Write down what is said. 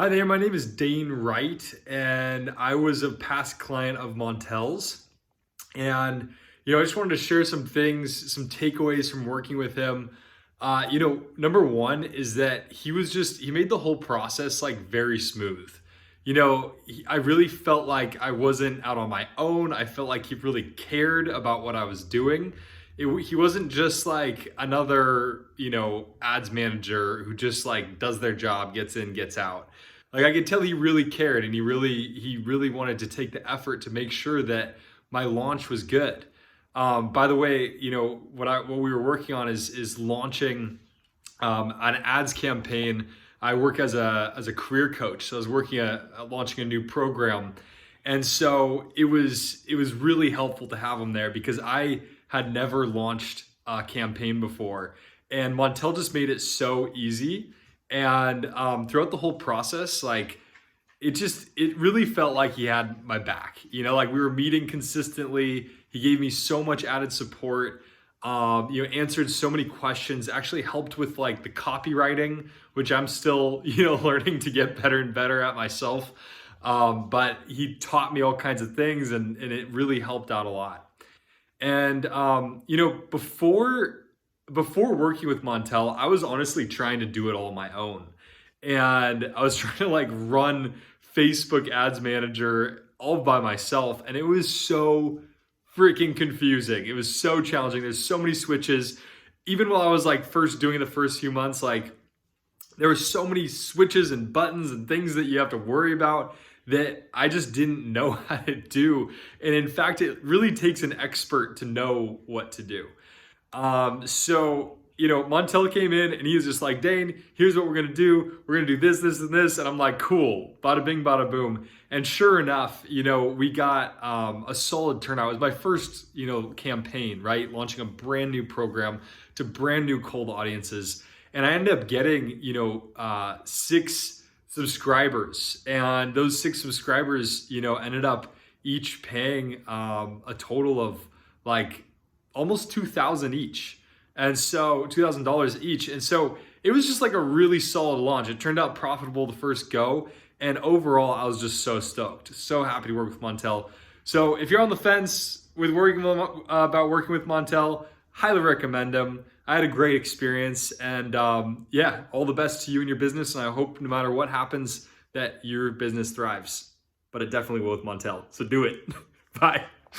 Hi there, my name is Dane Wright, and I was a past client of Montel's. And, I just wanted to share some things, some takeaways from working with him. Number one is that he made the whole process like very smooth. I really felt like I wasn't out on my own. I felt like he really cared about what I was doing. He wasn't just like another, ads manager who just like does their job, gets in, gets out. Like I could tell he really cared and he really wanted to take the effort to make sure that my launch was good. By the way, what we were working on is launching an ads campaign. I work as a career coach, so I was working at launching a new program, and so it was really helpful to have him there because I had never launched a campaign before, and Montel just made it so easy. And throughout the whole process, like it really felt like he had my back. Like we were meeting consistently. He gave me so much added support. Answered so many questions. Actually helped with like the copywriting, which I'm still learning to get better and better at myself. But he taught me all kinds of things, and it really helped out a lot. And before working with Montel, I was honestly trying to do it all on my own. And I was trying to like run Facebook Ads Manager all by myself. And it was so freaking confusing. It was so challenging. There's so many switches. Even while I was like first doing the first few months, like there were so many switches and buttons and things that you have to worry about that I just didn't know how to do. And in fact, it really takes an expert to know what to do. Montel came in and he was just like, Dane, here's what we're going to do. We're going to do this, this, and this. And I'm like, cool, bada bing, bada boom. And sure enough, we got a solid turnout. It was my first, campaign, right? Launching a brand new program to brand new cold audiences. And I ended up getting, 6 subscribers. And those 6 subscribers, ended up each paying a total of like almost $2,000 each. And so $2,000 each. And so it was just like a really solid launch. It turned out profitable the first go. And overall, I was just so stoked, so happy to work with Montel. So if you're on the fence with about working with Montel, highly recommend him. I had a great experience, and all the best to you and your business. And I hope no matter what happens that your business thrives, but it definitely will with Montel. So do it. Bye.